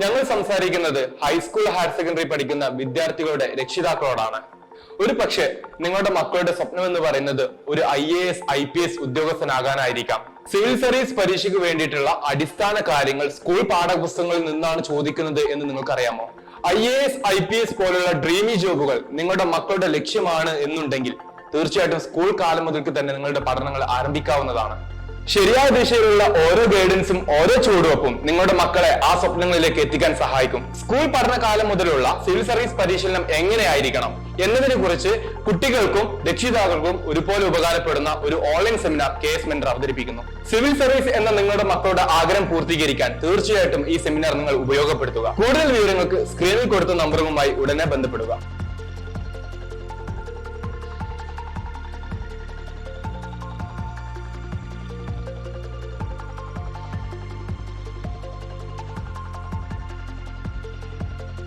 ഞങ്ങൾ സംസാരിക്കുന്നത് high school higher secondary പഠിക്കുന്ന വിദ്യാർത്ഥികളുടെ രക്ഷിതാക്കളോടാണ്. ഒരു പക്ഷേ നിങ്ങളുടെ മക്കളുടെ സ്വപ്നം എന്ന് പറയുന്നത് ഒരു IAS IPS ഉദ്യോഗസ്ഥനാകാനായിരിക്കാം. സിവിൽ സർവീസ് പരീക്ഷയ്ക്ക് വേണ്ടിയിട്ടുള്ള അടിസ്ഥാന കാര്യങ്ങൾ സ്കൂൾ പാഠപുസ്തകങ്ങളിൽ നിന്നാണ് ചോദിക്കുന്നത് എന്ന് നിങ്ങൾക്കറിയാമോ? IAS IPS പോലുള്ള ഡ്രീമി ജോബുകൾ നിങ്ങളുടെ മക്കളുടെ ലക്ഷ്യമാണ് എന്നുണ്ടെങ്കിൽ തീർച്ചയായിട്ടും സ്കൂൾ കാലം മുതൽക്ക് തന്നെ നിങ്ങളുടെ പഠനങ്ങൾ ആരംഭിക്കാവുന്നതാണ്. ശരിയായ ദിശയിലുള്ള ഓരോ ഗൈഡൻസും ഓരോ ചുവടുവെപ്പും നിങ്ങളുടെ മക്കളെ ആ സ്വപ്നങ്ങളിലേക്ക് എത്തിക്കാൻ സഹായിക്കും. സ്കൂൾ പഠനകാലം മുതലുള്ള സിവിൽ സർവീസ് പരിശീലനം എങ്ങനെയായിരിക്കണം എന്നതിനെ കുറിച്ച് കുട്ടികൾക്കും രക്ഷിതാക്കൾക്കും ഒരുപോലെ ഉപകാരപ്പെടുന്ന ഒരു ഓൺലൈൻ സെമിനാർ KAS Mentor അവതരിപ്പിക്കുന്നു. സിവിൽ സർവീസ് എന്ന നിങ്ങളുടെ മക്കളുടെ ആഗ്രഹം പൂർത്തീകരിക്കാൻ തീർച്ചയായിട്ടും ഈ സെമിനാർ നിങ്ങൾ ഉപയോഗപ്പെടുത്തുക. കൂടുതൽ വിവരങ്ങൾക്ക് സ്ക്രീനിൽ കൊടുത്ത നമ്പറുമായി ഉടനെ ബന്ധപ്പെടുക.